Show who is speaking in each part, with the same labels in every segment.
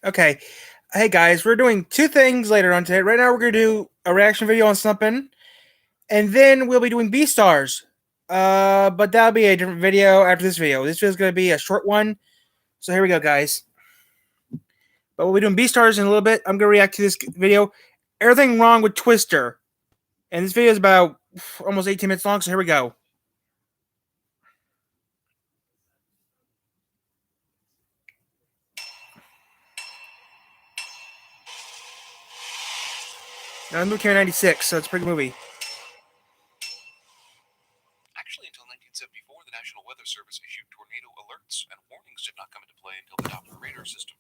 Speaker 1: Okay. Hey guys, we're doing two things later on today. Right now, we're gonna do a reaction video on something, and then we'll be doing B stars. But that'll be a different video after this video. This video is gonna be a short one. So here we go, guys. But we'll be doing B stars in a little bit. I'm gonna react to this video. Everything wrong with Twister, and this video is about almost 18 minutes long. So here we go. Now, the movie came in '96, so it's a pretty good movie.
Speaker 2: Actually, until 1974, the National Weather Service issued tornado alerts, and warnings did not come into play until the Doppler radar system.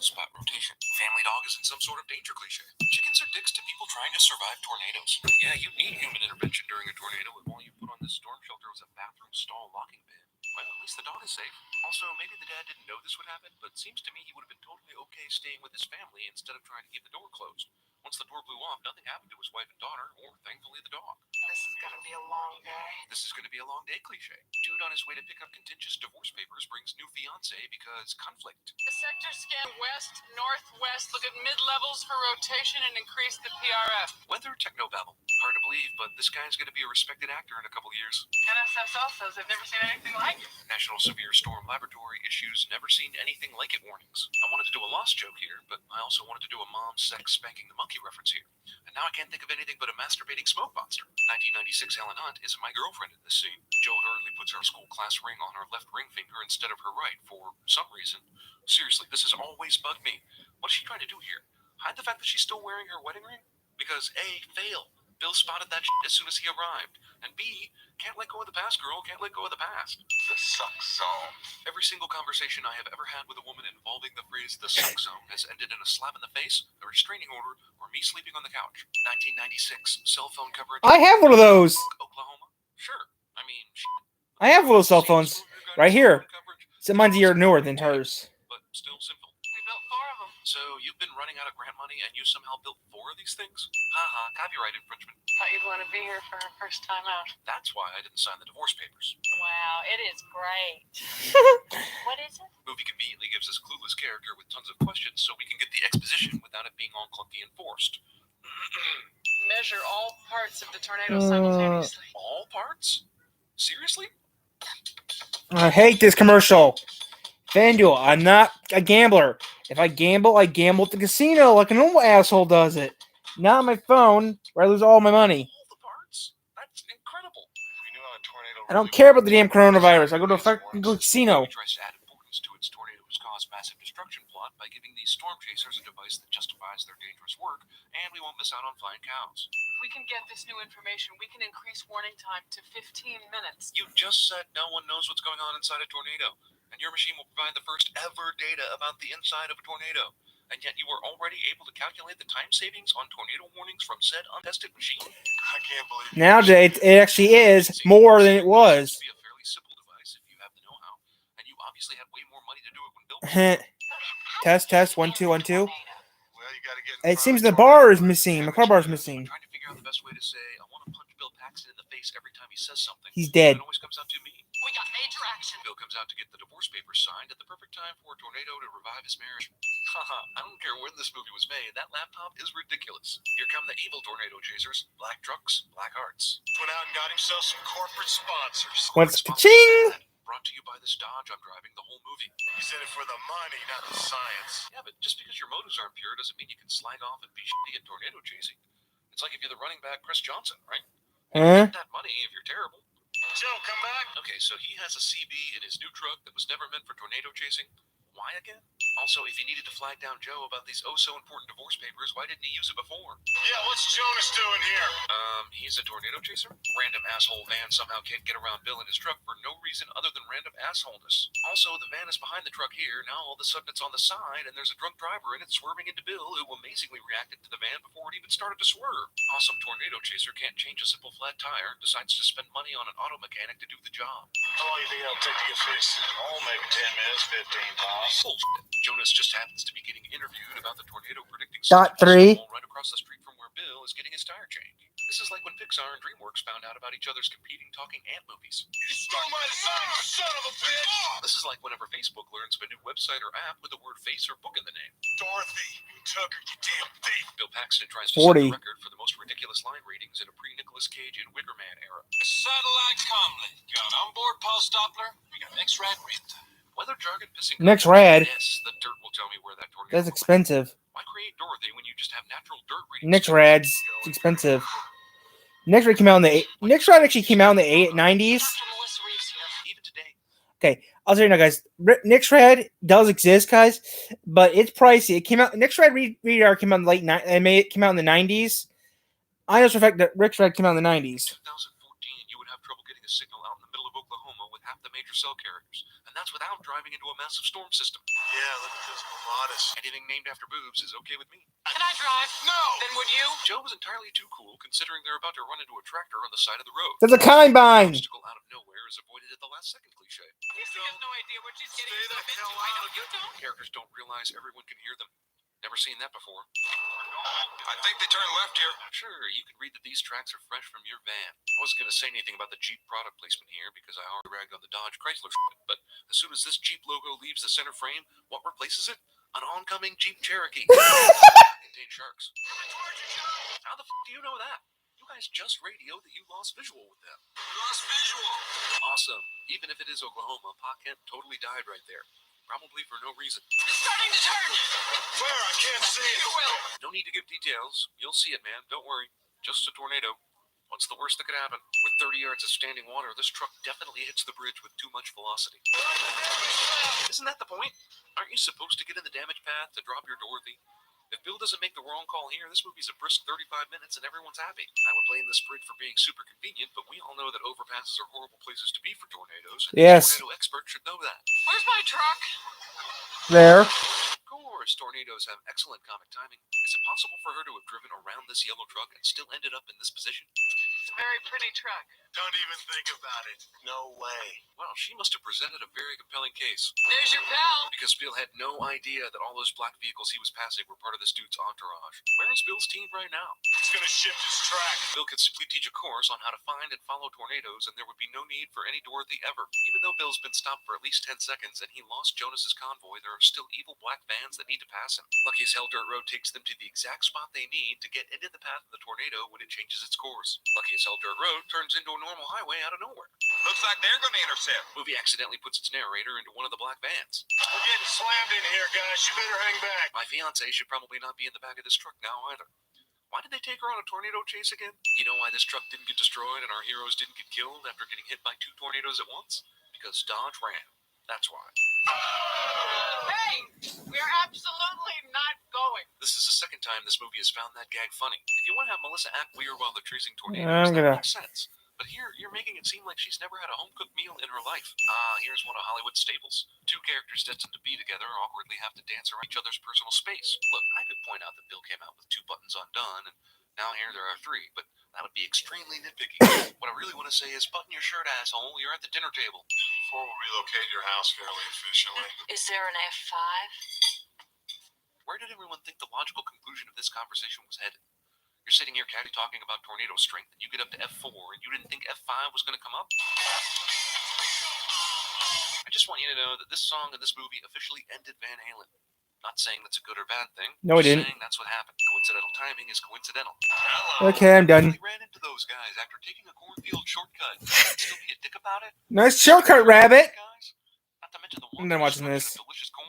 Speaker 2: Spot rotation. Family dog is in some sort of danger cliche. Chickens are dicks to people trying to survive tornadoes. Yeah, you need human intervention during a tornado if all you put on this storm shelter was a bathroom stall locking bin. Well, at least the dog is safe. Also, maybe the dad didn't know this would happen, but it seems to me he would have been totally okay staying with his family instead of trying to keep the door closed. Once the door blew off, nothing happened to his wife and daughter, or thankfully the dog.
Speaker 3: This is gonna be a long day.
Speaker 2: This is gonna be a long day cliche. Dude on his way to pick up contentious divorce papers brings new fiance because conflict.
Speaker 3: The sector scan west, northwest, look at mid-levels for rotation and increase the PRF.
Speaker 2: Weather technobabble. Hard to believe, but this guy's gonna be a respected actor in a couple years.
Speaker 3: NSSL says they've never seen anything like it.
Speaker 2: National Severe Storm Laboratory issues never seen anything like it warnings. I wanted to do a lost joke here, but I also wanted to do a mom sex spanking the monkey reference here. And now I can't think of anything but a masturbating smoke monster. 1996 Helen Hunt is my girlfriend in this scene. Joe Hurley puts her school class ring on her left ring finger instead of her right for some reason. Seriously, this has always bugged me. What's she trying to do here? Hide the fact that she's still wearing her wedding ring? Because A, fail. Bill spotted that shit as soon as he arrived. And B, can't let go of the past, girl. Can't let go of the past.
Speaker 4: The suck zone.
Speaker 2: Every single conversation I have ever had with a woman involving the phrase the suck zone has ended in a slap in the face, a restraining order, or me sleeping on the couch. 1996, cell phone coverage.
Speaker 1: I have one of those.
Speaker 2: Oklahoma? Sure. I mean,
Speaker 1: I have one of those cell phones right here. So mine's a year newer than hers.
Speaker 2: But still simple.
Speaker 3: We built 4 of them.
Speaker 2: So you've been running out of grant money and you somehow built 4 of these things? Haha, copyright infringement.
Speaker 3: Thought you'd want to be here for our first time out.
Speaker 2: That's why I didn't sign the divorce papers.
Speaker 3: Wow, it is great. What is it?
Speaker 2: Movie conveniently gives us clueless character with tons of questions so we can get the exposition without it being all clunky and forced.
Speaker 3: Measure all parts of the tornado simultaneously.
Speaker 2: All parts? Seriously?
Speaker 1: I hate this commercial. FanDuel, I'm not a gambler. If I gamble at the casino like a normal asshole does it. Not on my phone where I lose all my money.
Speaker 2: All the parts? That's incredible.
Speaker 4: We knew how a tornado
Speaker 1: I don't care about the damn coronavirus. I go to a fucking casino.
Speaker 2: He tries to add importance to its tornadoes cause massive destruction plot by giving these storm chasers a device that justifies their dangerous work, and we won't miss out on flying cows.
Speaker 3: If we can get this new information, we can increase warning time to 15 minutes.
Speaker 2: You just said no one knows what's going on inside a tornado, and your machine will provide the first ever data about the inside of a tornado. And yet you were already able to calculate the time savings on tornado warnings from said untested machine?
Speaker 4: I can't believe
Speaker 1: Nowadays, it actually is more than it was.
Speaker 2: It would be a fairly simple device if you have the know-how, and you obviously had way more money to do it when Bill
Speaker 1: Test, 1 2 1 2.
Speaker 4: Well, you gotta get in
Speaker 1: It seems
Speaker 4: front
Speaker 1: the
Speaker 4: of
Speaker 1: bar is missing. The car bar is missing.
Speaker 2: I'm trying to figure out the best way to say I want to punch Bill Paxton in the face every time he says something.
Speaker 1: He's dead.
Speaker 2: It always comes out to me.
Speaker 3: We got major action.
Speaker 2: Bill comes out to get the divorce papers signed at the perfect time for a tornado to revive his marriage. Haha, I don't care when this movie was made, that laptop is ridiculous. Here come the evil tornado chasers. Black trucks, black hearts.
Speaker 4: Went out and got himself some corporate sponsors.
Speaker 1: Once
Speaker 2: Corporate
Speaker 1: ka-ching!
Speaker 2: sponsors brought to you by this Dodge I'm driving the whole movie.
Speaker 4: He's in it for the money, not the science.
Speaker 2: Yeah, but just because your motives aren't pure doesn't mean you can slag off and be shitty at tornado chasing. It's like if you're the running back Chris Johnson, right?
Speaker 1: Huh?
Speaker 2: Get that money if you're terrible.
Speaker 4: Joe, come back.
Speaker 2: Okay, so he has a CB in his new truck that was never meant for tornado chasing. Why again? Also, if he needed to flag down Joe about these oh-so-important divorce papers, why didn't he use it before?
Speaker 4: Yeah, what's Jonas doing here?
Speaker 2: He's a tornado chaser? Random asshole van somehow can't get around Bill in his truck for no reason other than random assholeness. Also, the van is behind the truck here, now all of a sudden it's on the side, and there's a drunk driver in it swerving into Bill, who amazingly reacted to the van before it even started to swerve. Awesome tornado chaser can't change a simple flat tire, decides to spend money on an auto mechanic to do the job.
Speaker 4: How long do you think it'll take to get fixed? Oh, maybe 10 minutes, 15 tops.
Speaker 2: Bullshit. Jonas just happens to be getting interviewed about the tornado predicting
Speaker 1: Dot
Speaker 2: system
Speaker 1: 3.
Speaker 2: right across the street from where Bill is getting his tire changed. This is like when Pixar and DreamWorks found out about each other's competing talking ant movies.
Speaker 4: You stole my design, you son of a bitch!
Speaker 2: This is like whenever Facebook learns of a new website or app with the word face or book in the name.
Speaker 4: Dorothy, Tucker, you damn thief!
Speaker 2: Bill Paxton tries to set
Speaker 1: 40.
Speaker 2: the record for the most ridiculous line readings in a pre-Nicolas Cage and Wicker Man era.
Speaker 4: Satellite comlink. Got onboard pulse Doppler. We got X-Rad wind.
Speaker 2: Weather jargon pissing.
Speaker 1: Next rad.
Speaker 2: Yes, the dirt will tell me where that tornado.
Speaker 1: That's
Speaker 2: will land.
Speaker 1: expensive.
Speaker 2: Why create Dorothy when you just have natural dirt readings?
Speaker 1: Next rad's expensive. Next rad came out in the Next rad actually came out in the 90s.
Speaker 3: Dr. Melissa Reeves here.
Speaker 2: Even today.
Speaker 1: Okay, I'll tell you now, guys. Next rad does exist, guys, but it's pricey. It came out. Next rad radar came out in the late it came out in the 90s. I know for a fact that Next rad came out in the 90s.
Speaker 2: 2014, you would have trouble getting a signal out in the middle of Oklahoma with half the major cell carriers, and that's without driving into a massive storm system.
Speaker 4: Yeah, look at those modest.
Speaker 2: Anything named after boobs is okay with me.
Speaker 3: Can I drive?
Speaker 4: No!
Speaker 3: Then would you?
Speaker 2: Joe was entirely too cool, considering they're about to run into a tractor on the side of the road.
Speaker 1: There's a combine.
Speaker 2: Obstacle out of nowhere is avoided at the last second cliche.
Speaker 3: Casey has no idea what she's getting
Speaker 4: Stay the
Speaker 3: herself into.
Speaker 4: hell
Speaker 3: I know
Speaker 4: out.
Speaker 3: you don't.
Speaker 2: Characters don't realize everyone can hear them. Never seen that before.
Speaker 4: I think they turned left here.
Speaker 2: Sure, you can read that these tracks are fresh from your van. I wasn't going to say anything about the Jeep product placement here because I already ragged on the Dodge Chrysler shit, but as soon as this Jeep logo leaves the center frame, what replaces it? An oncoming Jeep Cherokee. Contain sharks. How the do you know that? You guys just radioed that you lost visual with them.
Speaker 4: Lost visual.
Speaker 2: Awesome. Even if it is Oklahoma, Pa Kent totally died right there. Probably for no reason.
Speaker 3: It's starting to turn.
Speaker 4: Where? I can't see
Speaker 3: You
Speaker 4: it.
Speaker 3: will.
Speaker 2: No need to give details. You'll see it, man. Don't worry. Just a tornado. What's the worst that could happen? With 30 yards of standing water, this truck definitely hits the bridge with too much velocity. Isn't that the point? Aren't you supposed to get in the damage path to drop your Dorothy? If Bill doesn't make the wrong call here, this movie's a brisk 35 minutes and everyone's happy. I would blame this bridge for being super convenient, but we all know that overpasses are horrible places to be for tornadoes, and
Speaker 1: Yes.
Speaker 2: a tornado expert should know that.
Speaker 3: Where's my truck?
Speaker 1: There.
Speaker 2: Of course, tornadoes have excellent comic timing. Is it possible for her to have driven around this yellow truck and still ended up in this position?
Speaker 3: It's a very pretty truck.
Speaker 4: Don't even think about it. No way.
Speaker 2: Well, she must have presented a very compelling case.
Speaker 3: There's your pal.
Speaker 2: Because Bill had no idea that all those black vehicles he was passing were part of this dude's entourage. Where is Bill's team right now?
Speaker 4: It's gonna shift his track.
Speaker 2: Bill could simply teach a course on how to find and follow tornadoes, and there would be no need for any Dorothy ever. Even though Bill's been stopped for at least 10 seconds and he lost Jonas's convoy, there are still evil black vans that need to pass him. Lucky as hell, Dirt Road takes them to the exact spot they need to get into the path of the tornado when it changes its course. Lucky as hell, Dirt Road turns into a normal highway out of nowhere.
Speaker 4: Looks like they're gonna intercept.
Speaker 2: Movie accidentally puts its narrator into one of the black vans.
Speaker 4: We're getting slammed in here, guys. You better hang back.
Speaker 2: My fiance should probably not be in the back of this truck now either. Why did they take her on a tornado chase again? You know why this truck didn't get destroyed and our heroes didn't get killed after getting hit by 2 tornadoes at once? Because Dodge ran. That's why.
Speaker 3: Hey, we're absolutely not going.
Speaker 2: This is the second time this movie has found that gag funny. If you want to have Melissa act weird while they're chasing tornadoes,
Speaker 1: I'm gonna-
Speaker 2: that makes sense. But here, you're making it seem like she's never had a home-cooked meal in her life. Here's one of Hollywood's staples. 2 characters destined to be together awkwardly have to dance around each other's personal space. Look, I could point out that Bill came out with 2 buttons undone, and now here there are 3, but that would be extremely nitpicky. What I really want to say is, button your shirt, asshole. You're at the dinner table.
Speaker 4: Before we relocate your house fairly efficiently.
Speaker 3: Is there an F5?
Speaker 2: Where did everyone think the logical conclusion of this conversation was headed? You're sitting here catty talking about tornado strength, and you get up to F4, and you didn't think F5 was going to come up? I just want you to know that this song in this movie officially ended Van Halen. Not saying that's a good or bad thing.
Speaker 1: No, it
Speaker 2: just
Speaker 1: didn't.
Speaker 2: saying that's what happened. Coincidental timing is coincidental.
Speaker 4: Hello.
Speaker 1: Okay, I'm done.
Speaker 2: I ran into those guys after taking a cornfield shortcut. Still be a dick about it?
Speaker 1: Nice shortcut, rabbit.
Speaker 2: Guys? Not to mention the
Speaker 1: I'm done watching this.
Speaker 2: delicious corn